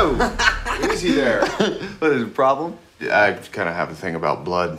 Easy there. What is the problem? I kind of have a thing about blood.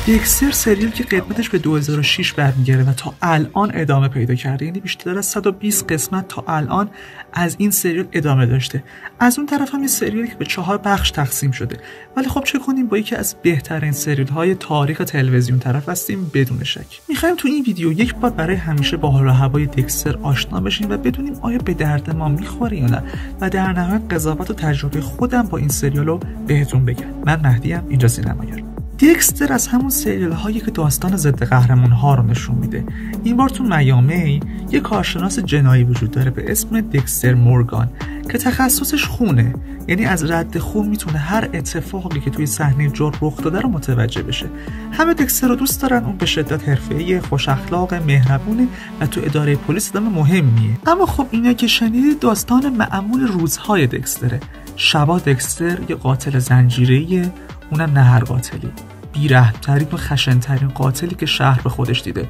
دکستر سریال که قسمتش به 2006 برمیگرده و تا الان ادامه پیدا کرده، یعنی بیشتر از 120 قسمت تا الان از این سریال ادامه داشته. از اون طرف هم یه سریالی که به 4 بخش تقسیم شده، ولی خب چه کنیم با یکی از بهترین سریال های تاریخ تلویزیون طرف هستیم بدون شک. میخوایم تو این ویدیو یک بار برای همیشه با حال و هوای دکستر آشنا بشیم و بدونیم آیا به درد ما میخوره یا نه و در نهایت قضاوت و تجربه خودم با این سریالو بهتون بگم. من مهدیم، اینجا سینماگر. دکستر از همون سریال هایی که داستان ضد قهرمان ها رو نشون میده. این بار تو میامی یه کارشناس جنایی وجود داره به اسم دکستر مورگان که تخصصش خونه، یعنی از رد خون میتونه هر اتفاقی که توی صحنه جرم رخ داده رو متوجه بشه. همه دکستر رو دوست دارن، اون به شدت حرفه‌ای، خوش اخلاق، مهربونه و تو اداره پلیس آدم مهمیه. اما خب اینا که شنیدید داستان معمول روزهای دکستره. شبا دکستر یه قاتل زنجیره‌ایه، اونم نه هر قاتلی، بی‌رحم‌ترین و خشن‌ترین قاتلی که شهر به خودش دیده.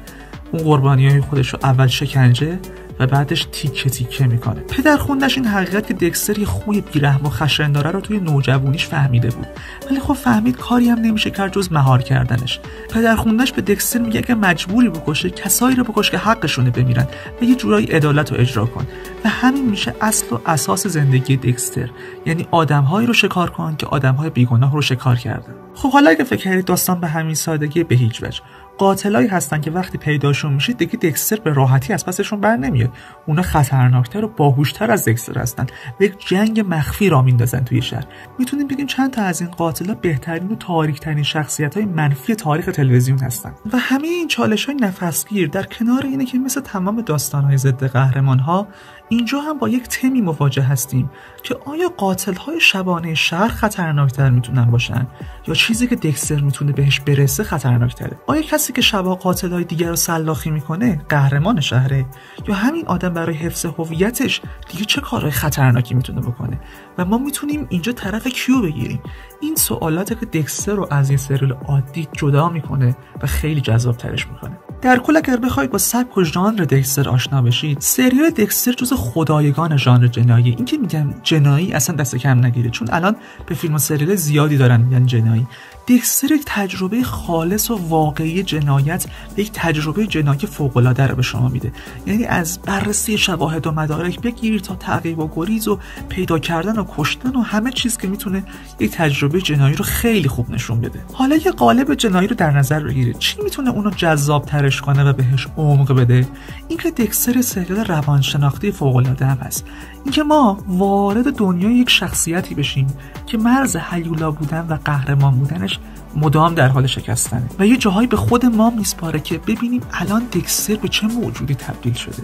اون قربانیای خودش رو اول شکنجه و بعدش تیکه تیکه میکنه. پدر خوندش این حقیقت که دکستر یه خوی بیرحم و خشن داره رو توی نوجوانیش فهمیده بود، ولی خب فهمید کاری هم نمیشه کرد جز مهار کردنش. پدر خوندش به دکستر میگه که مجبوری بکشه، کسایی رو بکش که حقشونه بمیرن و یه جورایی عدالت رو اجرا کن و همین میشه اصل و اساس زندگی دکستر، یعنی آدم‌هایی رو شکار کن که آدم‌های بیگناه رو شکار کردن. خب حالا اگه فکر کردید داستان به همین سادگی، به هیچ وجه. قاتلایی هستن که وقتی پیداشون میشید دیگه دکستر به راحتی از پسشون بر نمیاد. اونا خطرناکتر و باهوشتر از دکستر هستن و یک جنگ مخفی را میندازن توی شهر. میتونیم بگیم چند تا از این قاتلا بهترین و تاریک‌ترین شخصیت‌های منفی تاریخ تلویزیون هستن. و همه این چالش‌های نفسگیر در کنار اینه که مثل تمام داستان‌های ضد قهرمان‌ها اینجا هم با یک تمی مواجه هستیم که آیا قاتل‌های شبانه شهر خطرناکتر میتونن باشن یا چیزی که دکستر میتونه بهش برسه خطرناکتره؟ آیا کسی که شبا قاتل‌های دیگر رو سلاخی میکنه قهرمان شهره یا همین آدم برای حفظ هویتش دیگه چه کارهای خطرناکی میتونه بکنه و ما میتونیم اینجا طرف کیو بگیریم؟ این سوالاته که دکستر رو از این سریال عادی جدا میکنه و خیلی جذاب‌ترش میکنه. در کل اگر بخواید با سبک و ژانر دکستر آشنا بشید، سریال دکستر جزو خدایگان ژانر جنایی. این که میگم جنایی اصلا دست کم نگیره، چون الان به فیلم و سریال زیادی دارن میگن جنایی. دکستر یک تجربه خالص و واقعی جنایت و یک تجربه جنایی فوق‌العاده رو به شما میده. یعنی از بررسی شواهد و مدارک بگیر تا تعقیب و گریز و پیدا کردن و کشتن و همه چیز که میتونه یک تجربه جنایی رو خیلی خوب نشون بده. حالا یه قالب جنایی رو در نظر بگیرید، چی میتونه اونو جذاب‌ترش کنه و بهش عمق بده؟ اینکه دکستر سریال روانشناختی فوق‌العاده هم هست. اینکه ما وارد دنیای یک شخصیتی بشیم که مرز هیولا بودن و قهرمان بودنش مدام در حال شکستنه و یه جاهایی به خود ما میسپاره که ببینیم الان دکستر به چه موجودی تبدیل شده.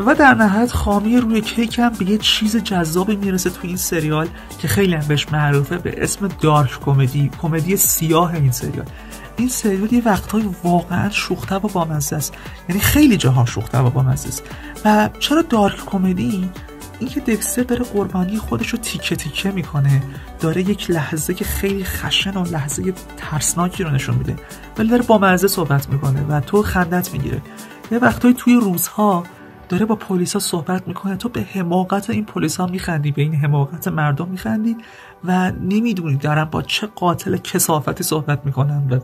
و در نهایت خامی روی کیک هم به یه چیز جذابی میرسه تو این سریال که خیلی هم بهش معروفه به اسم دارک کمدی، کمدی سیاه. این سریال یه وقت‌های واقعا شوخ‌طبع و بامزه است، یعنی خیلی جاها شوخ‌طبع و بامزه است. و چرا دارک کمدی؟ اینکه دکستر داره قربانی خودش رو تیکه تیکه میکنه، داره یک لحظه که خیلی خشن و لحظه ترسناکی رو نشون میده ولی داره بامزه صحبت میکنه و تو خندت میگیره. یه وقتایی توی روزها داره با پلیسا صحبت میکنه، تو به حماقت این پلیسا میخندی، به این حماقت مردم میخندی و نمیدونی دارن با چه قاتل کثافتی صحبت میکنن و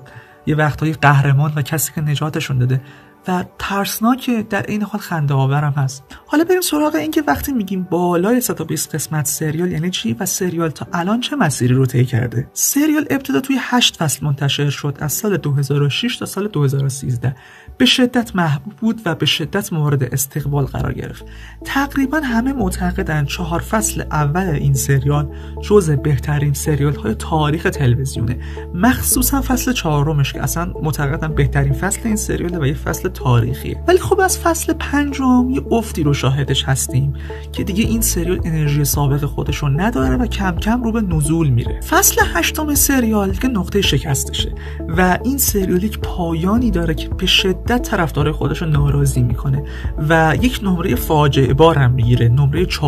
یه وقتایی قهرمان و کسی که نجاتشون داده و ترسناکه در این حال خنده آورم هست. حالا بریم سراغ این که وقتی میگیم بالای 120 قسمت سریال یعنی چی و سریال تا الان چه مسیری رو طی کرده. سریال ابتدا توی 8 فصل منتشر شد از سال 2006 تا سال 2013. به شدت محبوب بود و به شدت مورد استقبال قرار گرفت. تقریبا همه معتقدن 4 فصل اول این سریال جزو بهترین سریال های تاریخ تلویزیونه، مخصوصا فصل 4 که اصلا معتقدن بهترین فصل این سریاله و یه فصل تاریخیه. ولی خب از فصل 5 یه افتی رو شاهدش هستیم که دیگه این سریال انرژی سابق خودش رو نداره و کم کم رو به نزول میره. فصل 8 سریال که نقطه شکستشه و این سریال یک پایانی داره که به شدت شدت طرفدار خودش رو ناراضی میکنه و یک نمره فاجعه بار هم میگیره، نمره 4.9،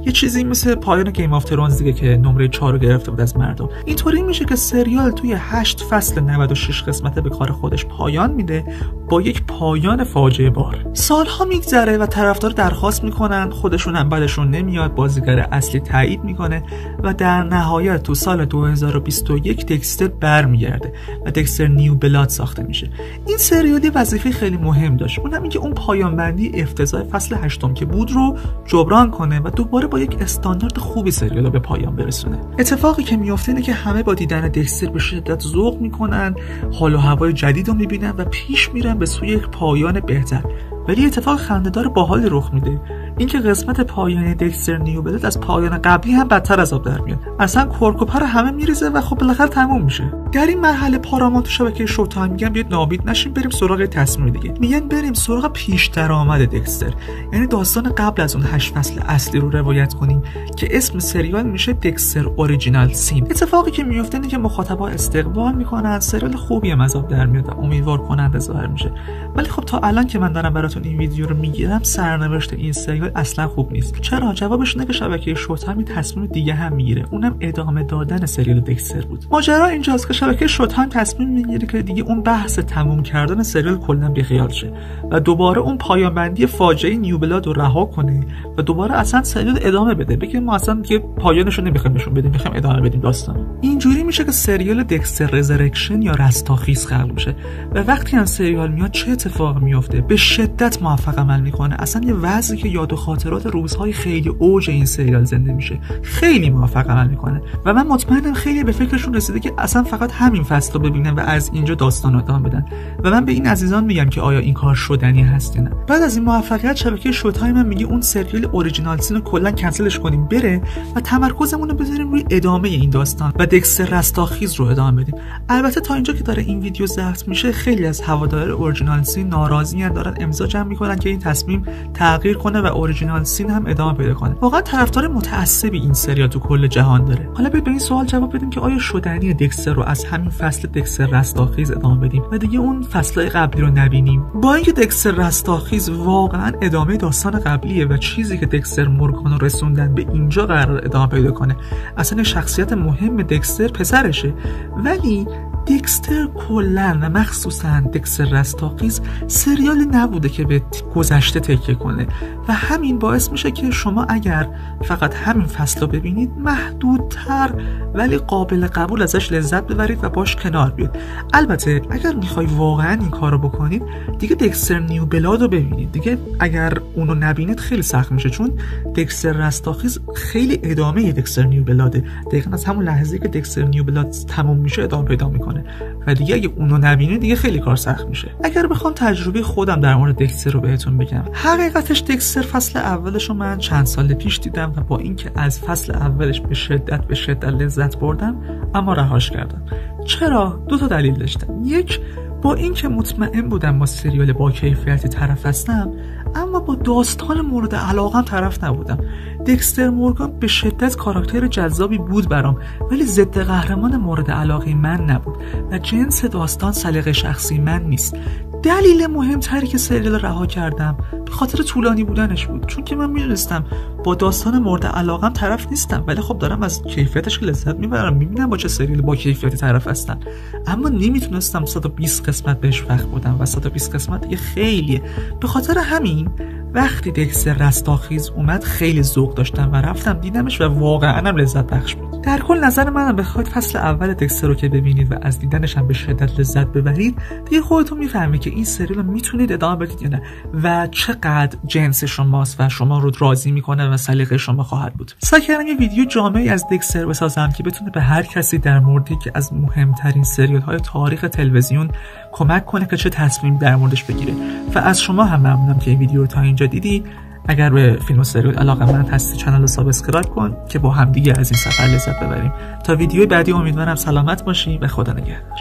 یه چیزی مثل پایان گیم آف ترونز دیگه که نمره 4 رو گرفته بود از مردم. اینطوری میشه که سریال توی 8 فصل 96 قسمته به کار خودش پایان میده با یک پایان فاجعه بار. سالها میگذره و طرفدار درخواست میکنن، خودشون هم بعدشون نمیاد، بازیگر اصلی تایید میکنه و در نهایت تو سال 2021 دکستر برمیگرده و دکستر نیو بلاد ساخته میشه. این سریالی وظیفه خیلی مهم داشت، اونم اینکه اون پایان بندی افتضاح فصل 8 که بود رو جبران کنه و دوباره با یک استاندارد خوبی سریال رو به پایان برسونه. اتفاقی که میفته اینه که همه با دیدن دکستر به شدت ذوق میکنن، حال و هوای جدید رو میبینن و پیش میرن به سوی یک پایان بهتر. ولی اتفاق خنده‌دار باحال رخ میده، اینکه قسمت پایانی دکستر نیو بلاد از پایان قبلی هم بدتر از آب در میاد. اصلا کرکوپر همه میریزه و خب بالاخره تموم میشه. در این مرحله پارامونت تو شبکه شوتایم میگن بیاید نابید نشیم، بریم سراغ تصمیم دیگه. میگن بریم سراغ پیش درآمد دکستر، یعنی داستان قبل از اون 8 فصل اصلی رو روایت کنیم که اسم سریال میشه دکستر اوریجینال سین. اتفاقی که میفته اینه که مخاطبا استقبال میکنن، سریال خوبی هم از آب در میاد و امیدوار کننده ظاهر میشه. ولی خب تا الان که من دارم براتون این ویدیو رو میگیرم، سرنوشت این سریال اصلا خوب نیست. چرا؟ جوابش اینه که شبکه شوتایم تصمیم دیگه هم میگیره، اونم ادامه دادن سریال دکستر بود. ماجرا اینجاست که شبکه شوتایم تصمیم میگیره که دیگه اون بحث تموم کردن سریال کلا بیخیال شه و دوباره اون پایان بندی فاجعه نیو بلاد رو رها کنه و دوباره اصلا سریال ادامه بده، بگه ما اصلا دیگه پایانش رو نمیخوایم نشون بدیم، میخوایم ادامه بدیم داستان. اینجوری میشه که سریال دکستر رزرکشن یا رستاخیز خلق میشه و وقتی هم سریال میاد چه اتفاقی میفته؟ به شدت موفق عمل میکنه. اصلا یه وضعی که یاد و خاطرات روزهای خیلی اوج این سریال زنده میشه. خیلی موفق عمل میکنه و من مطمئنم خیلی به فکرشون رسیده که اصلا فقط همین فصل رو ببینن و از اینجا داستان رو ادامه بدن و من به این عزیزان میگم که آیا این کار شدنی هست یا نه. بعد از این موفقیت شبکه شوتایم هم میگه اون سریال اوریجینال سین رو کلا کنسلش کنیم بره و تمرکزمون رو بذاریم روی ادامه این داستان و دکستر رستاخیز رو ادامه بدیم. البته تا اینجا که داره این ویدیو ضبط میشه خیلی از هوادار اورجینال سین ناراضی ان، دارن امضا جمع میکنن که این تصمیم تغییر کنه و اوریجینال سین هم ادامه پیدا کنه. واقعا طرفدار متعصبی این سریال تو کل جهان داره. حالا به این سوال جواب بدیم که آیا شدنی دکستر رو از همین فصل دکستر رستاخیز ادامه بدیم و دیگه اون فصل‌های قبلی رو نبینیم؟ با اینکه دکستر رستاخیز واقعا ادامه داستان قبلیه و چیزی که دکستر مورگان رو رسوندن به اینجا قرار ادامه پیدا کنه، اصلا شخصیت مهم دکستر پسرشه، ولی دکستر کلا و مخصوصا دکستر رستاخیز سریالی نبوده که به گذشته تکیه کنه و همین باعث میشه که شما اگر فقط همین فصل رو ببینید محدودتر ولی قابل قبول ازش لذت ببرید و باش کنار بیاید. البته اگر میخوای واقعا این کارو بکنید دیگه دکستر نیو بلاد رو ببینید. دیگه اگر اونو نبینید خیلی سخت میشه، چون دکستر رستاخیز خیلی ادامه دکستر نیو بلاده. دقیقاً از همون لحظه که دکستر نیو بلاد تموم میشه ادامه پیدا میکنه و دیگه اگه اونو نبینید دیگه خیلی کار سخت میشه. اگر بخوام تجربه خودم در مورد دکستر رو بهتون بگم، حقیقتش دکستر فصل اولش رو من چند سال پیش دیدم و با اینکه از فصل اولش به شدت لذت بردم اما رهاش کردم. چرا؟ 2 تا دلیل داشتم. یک، با اینکه مطمئن بودم با سریال با کیفیت طرف هستم، اما با داستان مورد علاقم طرف نبودم. دکستر مورگان به شدت کاراکتر جذابی بود برام، ولی ضد قهرمان مورد علاقه من نبود و جنس داستان سلیقه شخصی من نیست. دلیل مهمتری که سریال رها کردم به خاطر طولانی بودنش بود، چون که من میدونستم با داستان مورد علاقم طرف نیستم، ولی خب دارم از کیفیتش لذت میبرم، میبینم با چه سریال با کیفیتی طرف هستم، اما نمیتونستم 120 قسمت بهش وقت بدم و 120 قسمت دیگه خیلیه. به خاطر همین وقتی دکستر رستاخیز اومد خیلی ذوق داشتم و رفتم دیدمش و واقعا هم لذت بخش بود. در کل نظر منم بخواید فصل اول دکستر رو که ببینید و از دیدنش هم به شدت لذت ببرید، دیگه خودتون میفهمید که این سریال رو میتونید ادامه بدید یا نه و چقدر جنس شماست و شما رو راضی میکنه و سلیقه شما خواهد بود. سعی کردم یه ویدیو جامعی از دکستر بسازم که بتونه به هر کسی در موردی که از مهمترین سریال های تاریخ تلویزیون کمک کنه که چه تصمیمی در موردش بگیره و از شما هم ممنونم که این ویدیو رو تا اینجا دیدی. اگر به فیلم و سریال علاقه‌مند هستی کانال رو سابسکرایب کن که با هم دیگه از این سفر لذت ببریم. تا ویدیو بعدی امیدوارم سلامت باشی و خدا نگهدار.